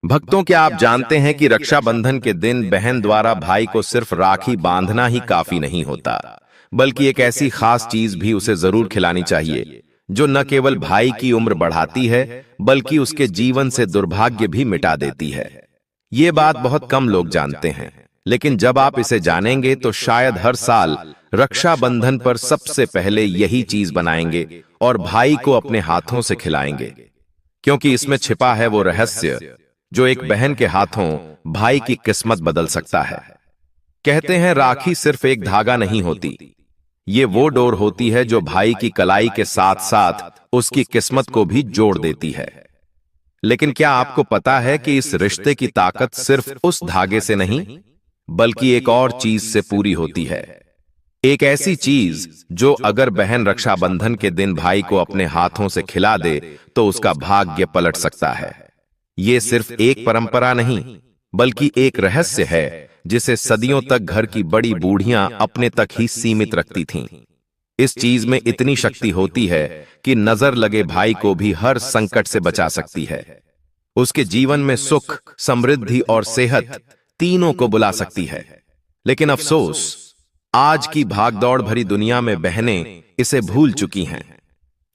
भक्तों, क्या आप जानते हैं कि रक्षाबंधन के दिन बहन द्वारा भाई को सिर्फ राखी बांधना ही काफी नहीं होता, बल्कि एक ऐसी खास चीज भी उसे जरूर खिलानी चाहिए जो न केवल भाई की उम्र बढ़ाती है बल्कि उसके जीवन से दुर्भाग्य भी मिटा देती है। ये बात बहुत कम लोग जानते हैं, लेकिन जब आप इसे जानेंगे तो शायद हर साल रक्षाबंधन पर सबसे पहले यही चीज बनाएंगे और भाई को अपने हाथों से खिलाएंगे, क्योंकि इसमें छिपा है वो रहस्य जो एक बहन के हाथों भाई की किस्मत बदल सकता है। कहते हैं राखी सिर्फ एक धागा नहीं होती, ये वो डोर होती है जो भाई की कलाई के साथ साथ उसकी किस्मत को भी जोड़ देती है। लेकिन क्या आपको पता है कि इस रिश्ते की ताकत सिर्फ उस धागे से नहीं बल्कि एक और चीज से पूरी होती है। एक ऐसी चीज जो अगर बहन रक्षाबंधन के दिन भाई को अपने हाथों से खिला दे तो उसका भाग्य पलट सकता है। ये सिर्फ एक परंपरा नहीं बल्कि एक रहस्य है जिसे सदियों तक घर की बड़ी बूढ़ियां अपने तक ही सीमित रखती थीं। इस चीज में इतनी शक्ति होती है कि नजर लगे भाई को भी हर संकट से बचा सकती है, उसके जीवन में सुख, समृद्धि और सेहत तीनों को बुला सकती है। लेकिन अफसोस, आज की भागदौड़ भरी दुनिया में बहनें इसे भूल चुकी हैं।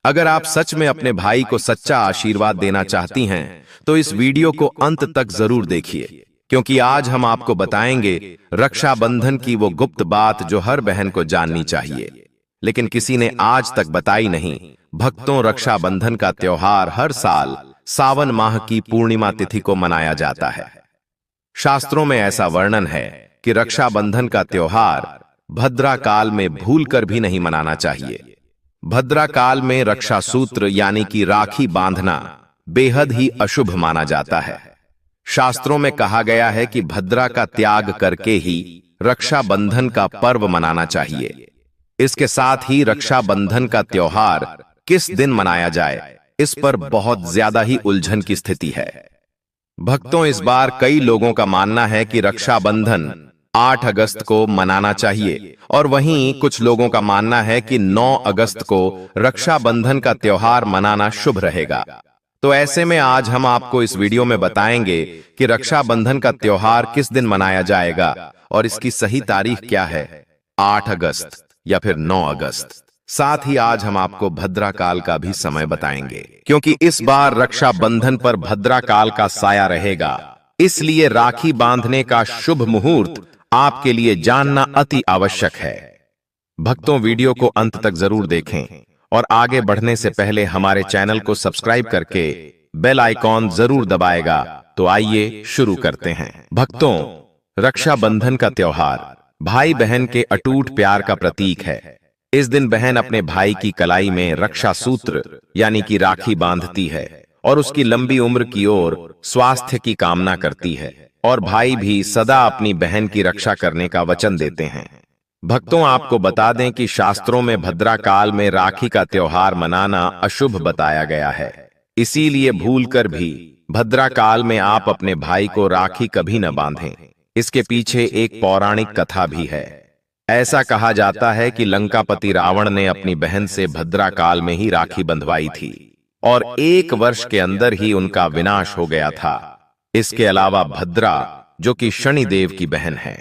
अगर आप सच में अपने भाई को सच्चा आशीर्वाद देना चाहती हैं तो इस वीडियो को अंत तक जरूर देखिए, क्योंकि आज हम आपको बताएंगे रक्षाबंधन की वो गुप्त बात जो हर बहन को जाननी चाहिए लेकिन किसी ने आज तक बताई नहीं। भक्तों, रक्षाबंधन का त्योहार हर साल सावन माह की पूर्णिमा तिथि को मनाया जाता है। शास्त्रों में ऐसा वर्णन है कि रक्षाबंधन का त्योहार भद्रा काल में भूलकर भी नहीं मनाना चाहिए। भद्रा काल में रक्षा सूत्र यानी कि राखी बांधना बेहद ही अशुभ माना जाता है। शास्त्रों में कहा गया है कि भद्रा का त्याग करके ही रक्षाबंधन का पर्व मनाना चाहिए। इसके साथ ही रक्षाबंधन का त्योहार किस दिन मनाया जाए, इस पर बहुत ज्यादा ही उलझन की स्थिति है। भक्तों, इस बार कई लोगों का मानना है कि रक्षाबंधन 8 अगस्त को मनाना चाहिए और वहीं कुछ लोगों का मानना है कि 9 अगस्त को रक्षाबंधन का त्योहार मनाना शुभ रहेगा। तो ऐसे में आज हम आपको इस वीडियो में बताएंगे कि रक्षाबंधन का त्योहार किस दिन मनाया जाएगा और इसकी सही तारीख क्या है, 8 अगस्त या फिर 9 अगस्त। साथ ही आज हम आपको भद्रा काल का भी समय बताएंगे, क्योंकि इस बार रक्षाबंधन पर भद्रा काल का साया रहेगा। इसलिए राखी बांधने का शुभ मुहूर्त आपके लिए जानना अति आवश्यक है। भक्तों, वीडियो को अंत तक जरूर देखें और आगे बढ़ने से पहले हमारे चैनल को सब्सक्राइब करके बेल आइकॉन जरूर दबाएगा। तो आइए शुरू करते हैं। भक्तों, रक्षाबंधन का त्योहार भाई बहन के अटूट प्यार का प्रतीक है। इस दिन बहन अपने भाई की कलाई में रक्षा सूत्र यानी कि राखी बांधती है और उसकी लंबी उम्र की ओर स्वास्थ्य की कामना करती है, और भाई भी सदा अपनी बहन की रक्षा करने का वचन देते हैं। भक्तों, आपको बता दें कि शास्त्रों में भद्रा काल में राखी का त्योहार मनाना अशुभ बताया गया है। इसीलिए भूलकर भी भद्रा काल में आप अपने भाई को राखी कभी न बांधें। इसके पीछे एक पौराणिक कथा भी है। ऐसा कहा जाता है कि लंकापति रावण ने अपनी बहन से भद्रा काल में ही राखी बंधवाई थी और 1 वर्ष के अंदर ही उनका विनाश हो गया था। इसके अलावा भद्रा, जो कि शनिदेव की बहन है,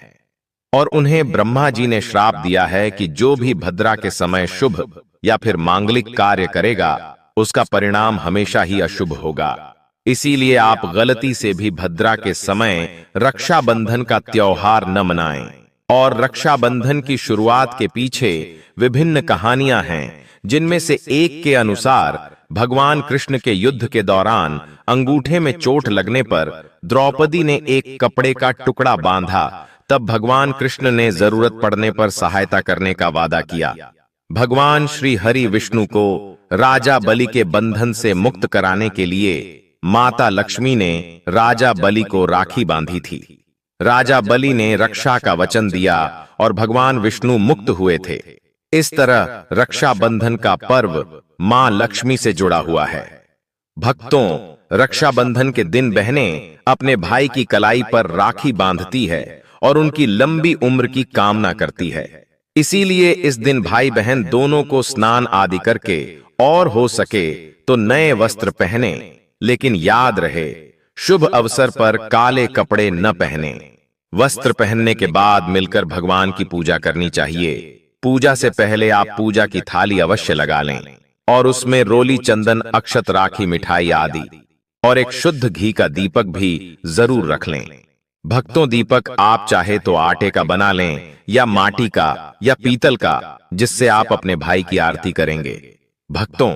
और उन्हें ब्रह्मा जी ने श्राप दिया है कि जो भी भद्रा के समय शुभ या फिर मांगलिक कार्य करेगा उसका परिणाम हमेशा ही अशुभ होगा। इसीलिए आप गलती से भी भद्रा के समय रक्षाबंधन का त्योहार न मनाएं। और रक्षाबंधन की शुरुआत के पीछे विभिन्न कहानियां हैं, जिनमें से एक के अनुसार भगवान कृष्ण के युद्ध के दौरान अंगूठे में चोट लगने पर द्रौपदी ने एक कपड़े का टुकड़ा बांधा। तब भगवान कृष्ण ने जरूरत पड़ने पर सहायता करने का वादा किया। भगवान श्री हरि विष्णु को राजा बलि के बंधन से मुक्त कराने के लिए माता लक्ष्मी ने राजा बलि को राखी बांधी थी। राजा बलि ने रक्षा का वचन दिया और भगवान विष्णु मुक्त हुए थे। इस तरह रक्षाबंधन का पर्व मां लक्ष्मी से जुड़ा हुआ है। भक्तों, रक्षाबंधन के दिन बहनें अपने भाई की कलाई पर राखी बांधती है और उनकी लंबी उम्र की कामना करती है। इसीलिए इस दिन भाई बहन दोनों को स्नान आदि करके और हो सके तो नए वस्त्र पहने। लेकिन याद रहे, शुभ अवसर पर काले कपड़े न पहने। वस्त्र पहनने के बाद मिलकर भगवान की पूजा करनी चाहिए। पूजा से पहले आप पूजा की थाली अवश्य लगा लें और उसमें रोली, चंदन, अक्षत, राखी, मिठाई आदि और एक शुद्ध घी का दीपक भी जरूर रख लें। भक्तों, दीपक आप चाहे तो आटे का बना लें या माटी का या पीतल का, जिससे आप अपने भाई की आरती करेंगे। भक्तों,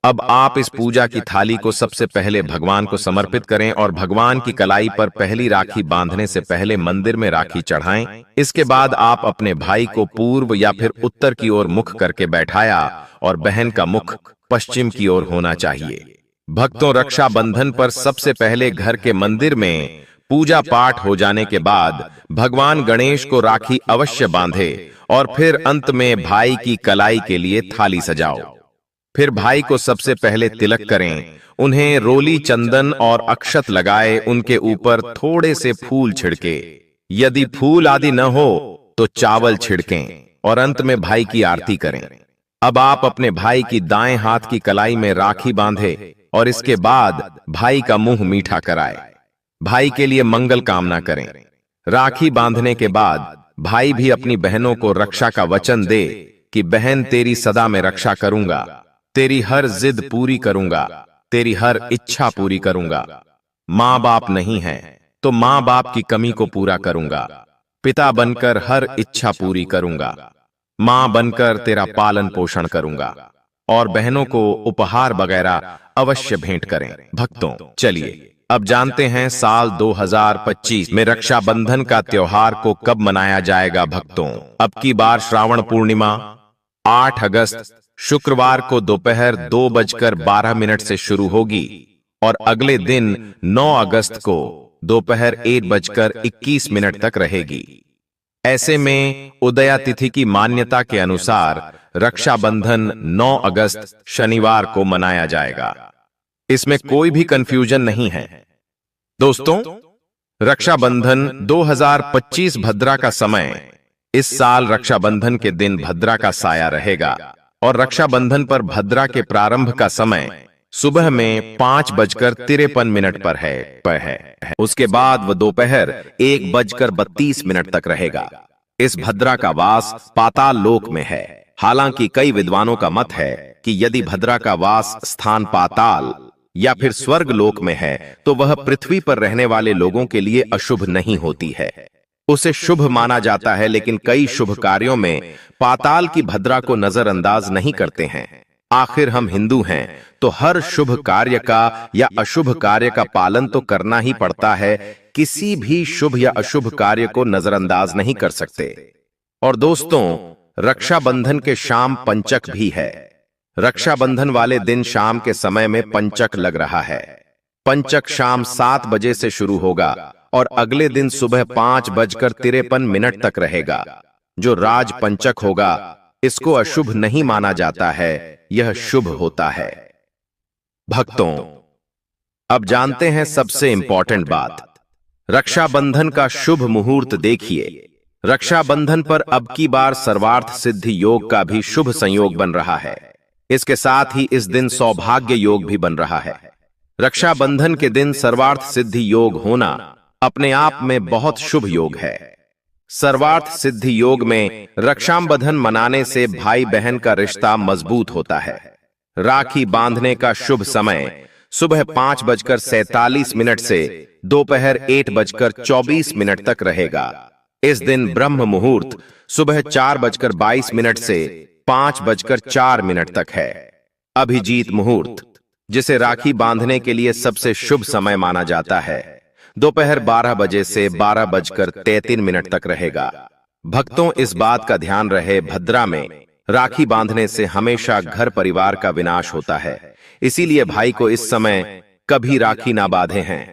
अब आप इस पूजा की थाली को सबसे पहले भगवान को समर्पित करें और भगवान की कलाई पर पहली राखी बांधने से पहले मंदिर में राखी चढ़ाएं। इसके बाद आप अपने भाई को पूर्व या फिर उत्तर की ओर मुख करके बैठाया और बहन का मुख पश्चिम की ओर होना चाहिए। भक्तों, रक्षाबंधन पर सबसे पहले घर के मंदिर में पूजा पाठ हो जाने के बाद भगवान गणेश को राखी अवश्य बांधे और फिर अंत में भाई की कलाई के लिए थाली सजाओ। फिर भाई को सबसे पहले तिलक करें, उन्हें रोली, चंदन और अक्षत लगाए, उनके ऊपर थोड़े से फूल छिड़के, यदि फूल आदि न हो तो चावल छिड़कें और अंत में भाई की आरती करें। अब आप अपने भाई की दाएं हाथ की कलाई में राखी बांधे और इसके बाद भाई का मुंह मीठा कराए। भाई के लिए मंगल कामना करें। राखी बांधने के बाद भाई भी अपनी बहनों को रक्षा का वचन दे कि बहन, तेरी सदा में रक्षा करूंगा, तेरी हर जिद पूरी करूंगा, तेरी हर इच्छा पूरी करूंगा। माँ बाप नहीं है तो माँ बाप की कमी को पूरा करूंगा, पिता बनकर हर इच्छा पूरी करूंगा, माँ बनकर तेरा पालन पोषण करूंगा और बहनों को उपहार वगैरह अवश्य भेंट करें। भक्तों, चलिए अब जानते हैं साल 2025 में रक्षाबंधन का त्योहार को कब मनाया जाएगा। भक्तों, अब की बार श्रावण पूर्णिमा 8 अगस्त शुक्रवार को दोपहर 2:12 से शुरू होगी और अगले दिन 9 अगस्त को दोपहर 1:21 तक रहेगी। ऐसे में उदया तिथि की मान्यता के अनुसार रक्षाबंधन 9 अगस्त शनिवार को मनाया जाएगा। इसमें कोई भी कंफ्यूजन नहीं है। दोस्तों, रक्षाबंधन 2025 भद्रा का समय, इस साल रक्षाबंधन के दिन भद्रा का साया रहेगा और रक्षाबंधन पर भद्रा के प्रारंभ का समय सुबह में 5:53 पर है। उसके बाद वह दोपहर 1:32 तक रहेगा। इस भद्रा का वास पाताल लोक में है। हालांकि कई विद्वानों का मत है कि यदि भद्रा का वास स्थान पाताल या फिर स्वर्ग लोक में है तो वह पृथ्वी पर रहने वाले लोगों के लिए अशुभ नहीं होती है, उसे शुभ माना जाता है। लेकिन कई शुभ कार्यों में पाताल की भद्रा को नजरअंदाज नहीं करते हैं। आखिर हम हिंदू हैं तो हर शुभ कार्य का या अशुभ कार्य का पालन तो करना ही पड़ता है। किसी भी शुभ या अशुभ कार्य को नजरअंदाज नहीं कर सकते। और दोस्तों, रक्षाबंधन के शाम पंचक भी है। रक्षाबंधन वाले दिन शाम के समय में पंचक लग रहा है। पंचक शाम 7 बजे से शुरू होगा और अगले दिन सुबह 5:53 तक रहेगा। जो राज पंचक होगा इसको अशुभ नहीं माना जाता है, यह शुभ होता है। भक्तों, अब जानते हैं सबसे इंपॉर्टेंट बात, रक्षाबंधन का शुभ मुहूर्त देखिए। रक्षाबंधन पर अब की बार सर्वार्थ सिद्धि योग का भी शुभ संयोग बन रहा है। इसके साथ ही इस दिन सौभाग्य योग भी बन रहा है। रक्षाबंधन के दिन सर्वार्थ सिद्धि योग होना अपने आप में बहुत शुभ योग है। सर्वार्थ सिद्धि योग में रक्षाबंधन मनाने से भाई बहन का रिश्ता मजबूत होता है। राखी बांधने का शुभ समय सुबह 5:47 से दोपहर 1:24 तक रहेगा। इस दिन ब्रह्म मुहूर्त सुबह 4:22 से 5:04 तक है। अभिजीत मुहूर्त, जिसे राखी बांधने के लिए सबसे शुभ समय माना जाता है, दोपहर 12 बजे से 12:33 तक रहेगा। भक्तों, इस बात का ध्यान रहे, भद्रा में राखी बांधने से हमेशा घर परिवार का विनाश होता है। इसीलिए भाई को इस समय कभी राखी ना बांधे हैं,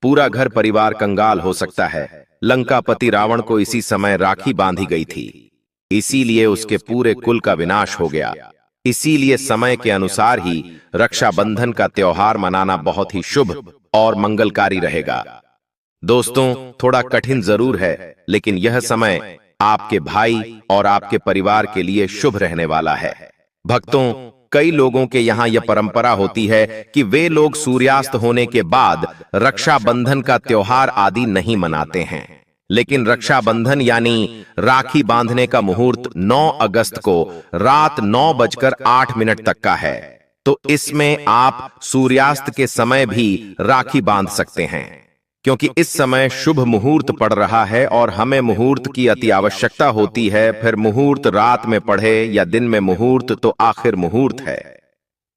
पूरा घर परिवार कंगाल हो सकता है। लंकापति रावण को इसी समय राखी बांधी गई थी, इसीलिए उसके पूरे कुल का विनाश हो गया। इसीलिए समय के अनुसार ही रक्षाबंधन का त्योहार मनाना बहुत ही शुभ और मंगलकारी रहेगा। दोस्तों, थोड़ा कठिन जरूर है, लेकिन यह समय आपके भाई और आपके परिवार के लिए शुभ रहने वाला है। भक्तों, कई लोगों के यहाँ यह परंपरा होती है कि वे लोग सूर्यास्त होने के बाद रक्षाबंधन का त्योहार आदि नहीं मनाते हैं। लेकिन रक्षाबंधन यानी राखी बांधने का मुहूर्त 9 अगस्त को रात 9:08 तक का है। तो इसमें आप सूर्यास्त के समय भी राखी बांध सकते हैं, क्योंकि इस समय शुभ मुहूर्त पड़ रहा है और हमें मुहूर्त की अति आवश्यकता होती है। फिर मुहूर्त रात में पढ़े या दिन में मुहूर्त तो आखिर मुहूर्त है।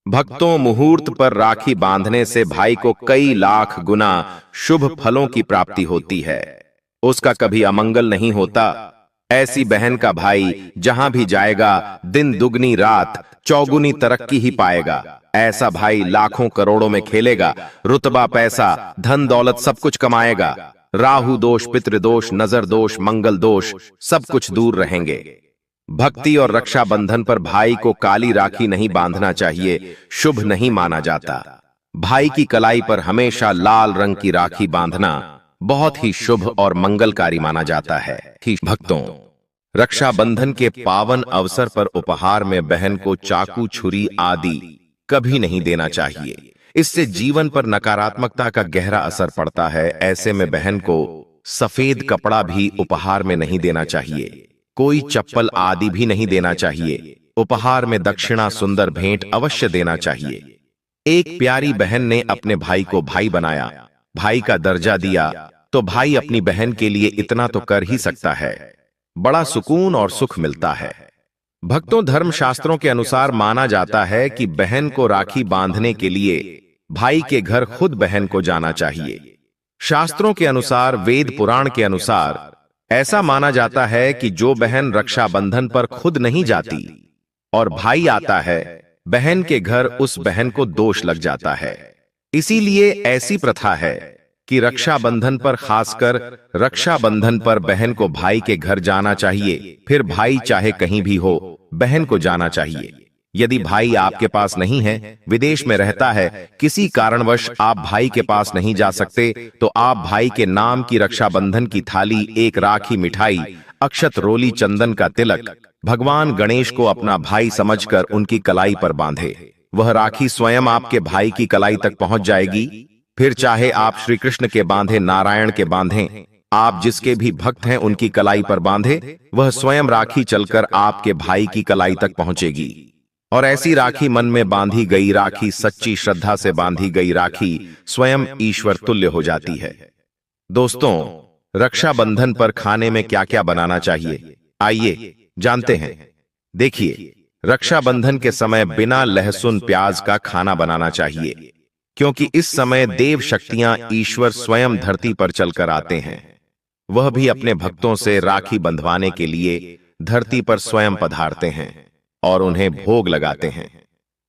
भक्तों, मुहूर्त पर राखी बांधने से भाई को कई लाख गुना शुभ फलों की प्राप्ति होती है, उसका कभी अमंगल नहीं होता। ऐसी बहन का भाई जहां भी जाएगा दिन दुगनी रात चौगुनी तरक्की ही पाएगा। ऐसा भाई लाखों करोड़ों में खेलेगा, रुतबा पैसा धन दौलत सब कुछ कमाएगा। राहु दोष, पितृदोष, नजर दोष, मंगल दोष सब कुछ दूर रहेंगे। भक्ति और रक्षाबंधन पर भाई को काली राखी नहीं बांधना चाहिए, शुभ नहीं माना जाता। भाई की कलाई पर हमेशा लाल रंग की राखी बांधना बहुत ही शुभ और मंगलकारी माना जाता है। भक्तों, रक्षाबंधन के पावन अवसर पर उपहार में बहन को चाकू, छुरी आदि कभी नहीं देना चाहिए। इससे जीवन पर नकारात्मकता का गहरा असर पड़ता है। ऐसे में बहन को सफेद कपड़ा भी उपहार में नहीं देना चाहिए, कोई चप्पल आदि भी नहीं देना चाहिए। उपहार में दक्षिणा, सुंदर भेंट अवश्य देना चाहिए। एक प्यारी बहन ने अपने भाई को भाई बनाया, भाई का दर्जा दिया, तो भाई अपनी बहन के लिए इतना तो कर ही सकता है। बड़ा सुकून और सुख मिलता है। भक्तों, धर्मशास्त्रों के अनुसार माना जाता है कि बहन को राखी बांधने के लिए भाई के घर खुद बहन को जाना चाहिए। शास्त्रों के अनुसार, वेद पुराण के अनुसार ऐसा माना जाता है कि जो बहन रक्षाबंधन पर खुद नहीं जाती और भाई आता है बहन के घर, उस बहन को दोष लग जाता है। इसीलिए ऐसी प्रथा है कि रक्षाबंधन पर, खासकर रक्षाबंधन पर बहन को भाई के घर जाना चाहिए। फिर भाई चाहे कहीं भी हो, बहन को जाना चाहिए। यदि भाई आपके पास नहीं है, विदेश में रहता है, किसी कारणवश आप भाई के पास नहीं जा सकते, तो आप भाई के नाम की रक्षाबंधन की थाली, एक राखी, मिठाई, अक्षत, रोली, चंदन का तिलक भगवान गणेश को अपना भाई समझकर उनकी कलाई पर बांधे। वह राखी स्वयं आपके भाई की कलाई तक पहुंच जाएगी। फिर चाहे आप श्री कृष्ण के बांधे, नारायण के बांधे, आप जिसके भी भक्त हैं उनकी कलाई पर बांधे, वह स्वयं राखी चलकर आपके भाई की कलाई तक पहुंचेगी। और ऐसी राखी, मन में बांधी गई राखी, सच्ची श्रद्धा से बांधी गई राखी स्वयं ईश्वर तुल्य हो जाती है। दोस्तों, रक्षाबंधन पर खाने में क्या क्या बनाना चाहिए, आइए जानते हैं। देखिए, रक्षाबंधन के समय बिना लहसुन प्याज का खाना बनाना चाहिए, क्योंकि इस समय देव शक्तियां, ईश्वर स्वयं धरती पर चलकर आते हैं। वह भी अपने भक्तों से राखी बंधवाने के लिए धरती पर स्वयं पधारते हैं और उन्हें भोग लगाते हैं।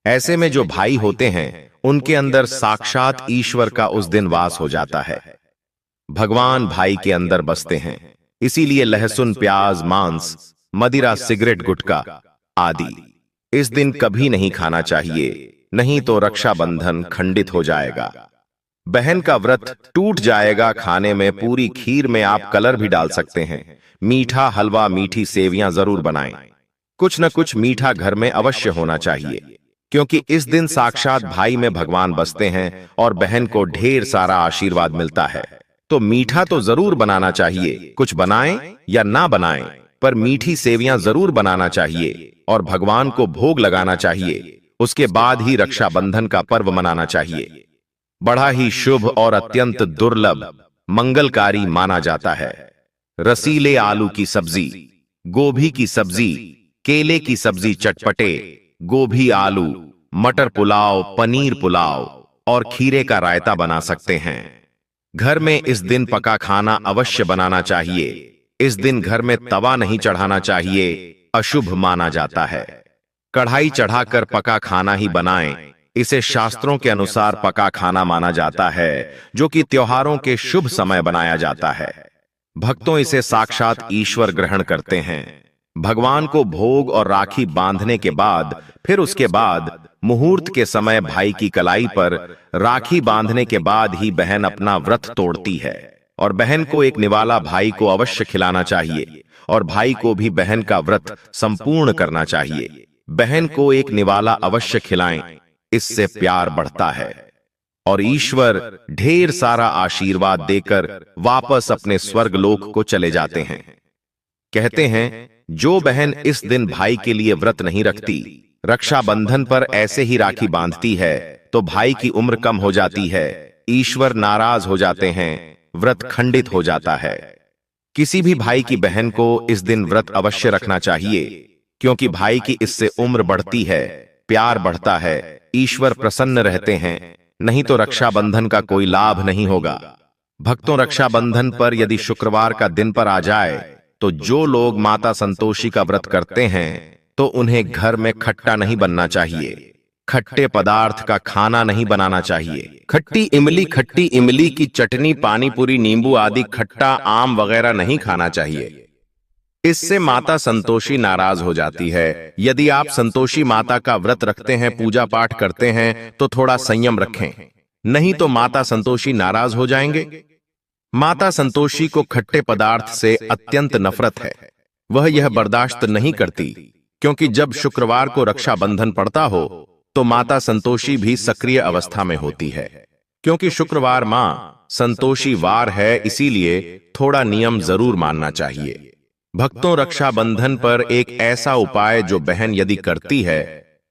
ऐसे में जो भाई होते हैं, उनके अंदर साक्षात ईश्वर का उस दिन वास हो जाता है। भगवान भाई के अंदर बसते हैं। इसीलिए लहसुन, प्याज, मांस, मदिरा, सिगरेट, गुटखा आदि इस दिन कभी नहीं खाना चाहिए, नहीं तो रक्षाबंधन खंडित हो जाएगा। बहन का व्रत टूट जाएगा। खाने में पूरी खीर में आप कलर भी डाल सकते हैं। मीठा हलवा, मीठी सेवियां जरूर बनाएं। कुछ न कुछ मीठा घर में अवश्य होना चाहिए, क्योंकि इस दिन साक्षात भाई में भगवान बसते हैं और बहन को ढेर सारा आशीर्वाद मिलता है। तो मीठा तो जरूर बनाना चाहिए। कुछ बनाएं या ना बनाएं, पर मीठी सेवियां जरूर बनाना चाहिए और भगवान को भोग लगाना चाहिए। उसके बाद ही रक्षाबंधन का पर्व मनाना चाहिए। बड़ा ही शुभ और अत्यंत दुर्लभ, मंगलकारी माना जाता है। रसीले आलू की सब्जी, गोभी की सब्जी, केले की सब्जी, चटपटे गोभी, आलू, मटर पुलाव, पनीर पुलाव और खीरे का रायता बना सकते हैं। घर में इस दिन पका खाना अवश्य बनाना चाहिए। इस दिन घर में तवा नहीं चढ़ाना चाहिए, अशुभ माना जाता है। कढ़ाई चढ़ाकर पका खाना ही बनाएं। इसे शास्त्रों के अनुसार पका खाना माना जाता है, जो कि त्योहारों के शुभ समय बनाया जाता है। भक्तों, इसे साक्षात ईश्वर ग्रहण करते हैं। भगवान को भोग और राखी बांधने के बाद, फिर उसके बाद मुहूर्त के समय भाई की कलाई पर राखी बांधने के बाद ही बहन अपना व्रत तोड़ती है और बहन को एक निवाला भाई को अवश्य खिलाना चाहिए और भाई को भी बहन का व्रत संपूर्ण करना चाहिए। बहन को एक निवाला अवश्य खिलाएं, इससे प्यार बढ़ता है और ईश्वर ढेर सारा आशीर्वाद देकर वापस अपने स्वर्गलोक को चले जाते हैं। कहते हैं, जो बहन इस दिन भाई के लिए व्रत नहीं रखती, रक्षाबंधन पर ऐसे ही राखी बांधती है, तो भाई की उम्र कम हो जाती है, ईश्वर नाराज हो जाते हैं, व्रत खंडित हो जाता है। किसी भी भाई की बहन को इस दिन व्रत अवश्य रखना चाहिए, क्योंकि भाई की इससे उम्र बढ़ती है, प्यार बढ़ता है, ईश्वर प्रसन्न रहते हैं, नहीं तो रक्षाबंधन का कोई लाभ नहीं होगा। भक्तों, रक्षाबंधन पर यदि शुक्रवार का दिन पर आ जाए, तो जो लोग माता संतोषी का व्रत करते हैं, तो उन्हें घर में खट्टा नहीं बनना चाहिए, खट्टे पदार्थ का खाना नहीं बनाना चाहिए। खट्टी इमली की चटनी, पानी पूरी, नींबू आदि खट्टा आम वगैरह नहीं खाना चाहिए। इससे माता संतोषी नाराज हो जाती है। यदि आप संतोषी माता का व्रत रखते हैं, पूजा पाठ करते हैं, तो थोड़ा संयम रखें, नहीं तो माता संतोषी नाराज हो जाएंगे। माता संतोषी को खट्टे पदार्थ से अत्यंत नफरत है। वह यह बर्दाश्त नहीं करती, क्योंकि जब शुक्रवार को रक्षाबंधन पड़ता हो, तो माता संतोषी भी सक्रिय अवस्था में होती है। क्योंकि शुक्रवार मां संतोषी वार है, इसीलिए थोड़ा नियम जरूर मानना चाहिए। भक्तों, रक्षाबंधन पर एक ऐसा उपाय जो बहन यदि करती है,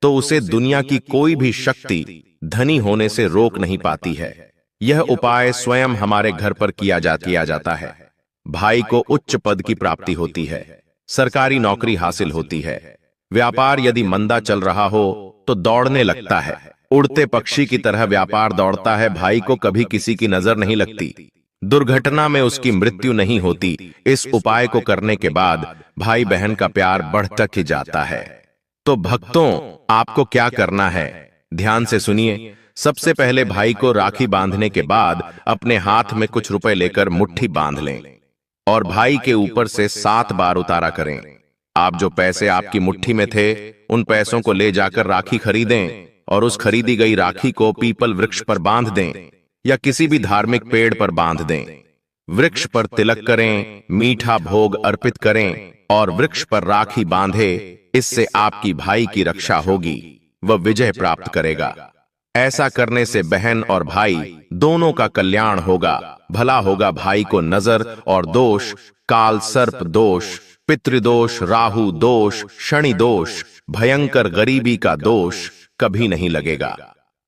तो उसे दुनिया की कोई भी शक्ति धनी होने से रोक नहीं पाती है। यह उपाय स्वयं हमारे घर पर किया जाता है। भाई को उच्च पद की प्राप्ति होती है, सरकारी नौकरी हासिल होती है, व्यापार यदि मंदा चल रहा हो तो दौड़ने लगता है, उड़ते पक्षी की तरह व्यापार दौड़ता है, भाई को कभी किसी की नजर नहीं लगती, दुर्घटना में उसकी मृत्यु नहीं होती। इस उपाय को करने के बाद भाई बहन का प्यार बढ़ता ही जाता है। तो भक्तों, आपको क्या करना है, ध्यान से सुनिए। सबसे पहले भाई को राखी बांधने के बाद अपने हाथ में कुछ रुपए लेकर मुट्ठी बांध लें और भाई के ऊपर से 7 बार उतारा करें। आप जो पैसे आपकी मुट्ठी में थे, उन पैसों को ले जाकर राखी खरीदें और उस खरीदी गई राखी को पीपल वृक्ष पर बांध दें या किसी भी धार्मिक पेड़ पर बांध दें। वृक्ष पर तिलक करें, मीठा भोग अर्पित करें और वृक्ष पर राखी बांधे। इससे आपकी भाई की रक्षा होगी, वह विजय प्राप्त करेगा। ऐसा करने से बहन और भाई दोनों का कल्याण होगा, भला होगा। भाई को नजर और दोष, काल सर्प दोष, पितृदोष, राहु दोष, शनि दोष, भयंकर गरीबी का दोष कभी नहीं लगेगा।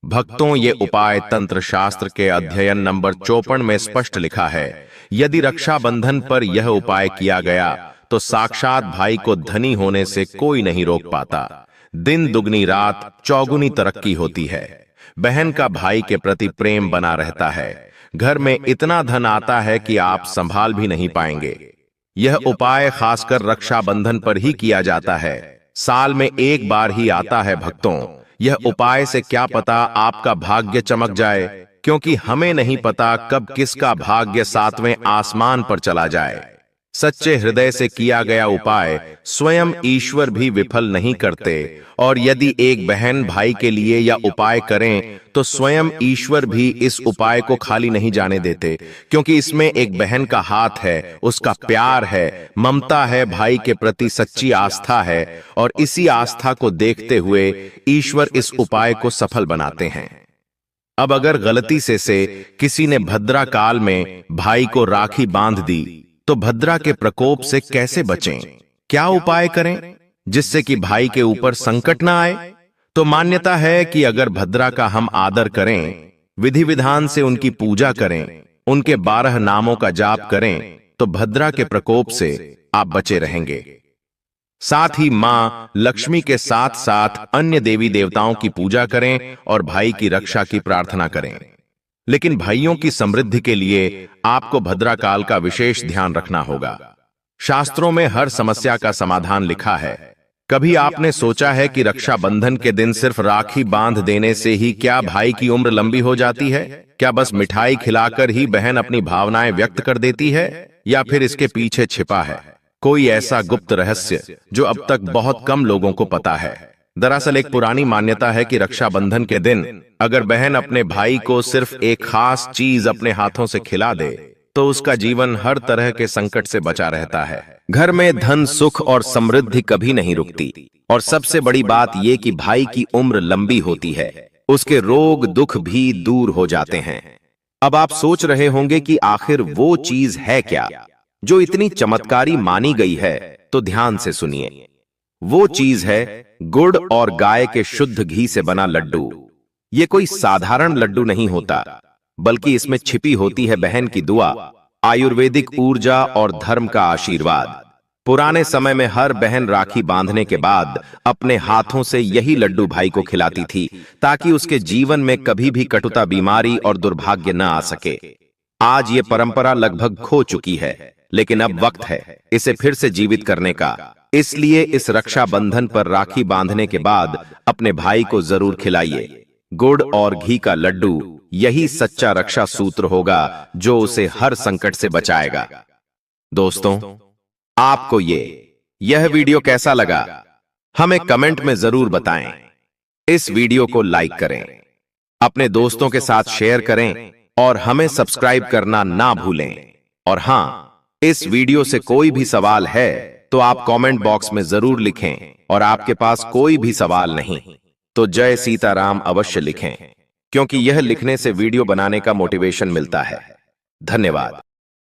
भक्तों, ये उपाय तंत्र शास्त्र के अध्ययन नंबर 54 में स्पष्ट लिखा है। यदि रक्षाबंधन पर यह उपाय किया गया, तो साक्षात भाई को धनी होने से कोई नहीं रोक पाता। दिन दुगनी रात चौगुनी तरक्की होती है। बहन का भाई के प्रति प्रेम बना रहता है। घर में इतना धन आता है कि आप संभाल भी नहीं पाएंगे। यह उपाय खासकर रक्षाबंधन पर ही किया जाता है। साल में एक बार ही आता है। भक्तों, यह उपाय से क्या पता आपका भाग्य चमक जाए, क्योंकि हमें नहीं पता कब किसका भाग्य 7वें आसमान पर चला जाए। सच्चे हृदय से किया गया उपाय स्वयं ईश्वर भी विफल नहीं करते, और यदि एक बहन भाई के लिए यह उपाय करें, तो स्वयं ईश्वर भी इस उपाय को खाली नहीं जाने देते, क्योंकि इसमें एक बहन का हाथ है, उसका प्यार है, ममता है, भाई के प्रति सच्ची आस्था है, और इसी आस्था को देखते हुए ईश्वर इस उपाय को सफल बनाते हैं। अब अगर गलती से किसी ने भद्रा काल में भाई को राखी बांध दी, तो भद्रा के प्रकोप से कैसे बचें? क्या उपाय करें जिससे कि भाई के ऊपर संकट ना आए? तो मान्यता है कि अगर भद्रा का हम आदर करें, विधि विधान से उनकी पूजा करें, उनके 12 नामों का जाप करें, तो भद्रा के प्रकोप से आप बचे रहेंगे। साथ ही मां लक्ष्मी के साथ साथ अन्य देवी देवताओं की पूजा करें और भाई की रक्षा की प्रार्थना करें। लेकिन भाइयों की समृद्धि के लिए आपको भद्रा काल का विशेष ध्यान रखना होगा। शास्त्रों में हर समस्या का समाधान लिखा है। कभी आपने सोचा है कि रक्षाबंधन के दिन सिर्फ राखी बांध देने से ही क्या भाई की उम्र लंबी हो जाती है? क्या बस मिठाई खिलाकर ही बहन अपनी भावनाएं व्यक्त कर देती है, या फिर इसके पीछे छिपा है कोई ऐसा गुप्त रहस्य जो अब तक बहुत कम लोगों को पता है? दरअसल एक पुरानी मान्यता है कि रक्षाबंधन के दिन अगर बहन अपने भाई को सिर्फ एक खास चीज अपने हाथों से खिला दे, तो उसका जीवन हर तरह के संकट से बचा रहता है। घर में धन, सुख और समृद्धि कभी नहीं रुकती। और सबसे बड़ी बात यह कि भाई की उम्र लंबी होती है, उसके रोग दुख भी दूर हो जाते हैं। अब आप सोच रहे होंगे कि आखिर वो चीज है क्या जो इतनी चमत्कारी मानी गई है, तो ध्यान से सुनिए। वो चीज है गुड़ और गाय के शुद्ध घी से बना लड्डू। ये कोई साधारण लड्डू नहीं होता, बल्कि इसमें छिपी होती है बहन की दुआ, आयुर्वेदिक ऊर्जा और धर्म का आशीर्वाद। पुराने समय में हर बहन राखी बांधने के बाद अपने हाथों से यही लड्डू भाई को खिलाती थी, ताकि उसके जीवन में कभी भी कटुता, बीमारी और दुर्भाग्य न आ सके। आज ये परंपरा लगभग खो चुकी है, लेकिन अब वक्त है इसे फिर से जीवित करने का। इसलिए इस रक्षाबंधन पर राखी बांधने के बाद अपने भाई को जरूर खिलाइए। गुड़ और घी का लड्डू यही सच्चा रक्षा सूत्र होगा जो उसे हर संकट से बचाएगा। दोस्तों, आपको यह वीडियो कैसा लगा, हमें कमेंट में जरूर बताएं। इस वीडियो को लाइक करें, अपने दोस्तों के साथ शेयर करें और हमें सब्सक्राइब करना ना भूलें। और हां, इस वीडियो से कोई भी सवाल है तो आप कमेंट बॉक्स में जरूर लिखें, और आपके पास कोई भी सवाल नहीं तो जय सीताराम अवश्य लिखें, क्योंकि यह लिखने से वीडियो बनाने का मोटिवेशन मिलता है। धन्यवाद।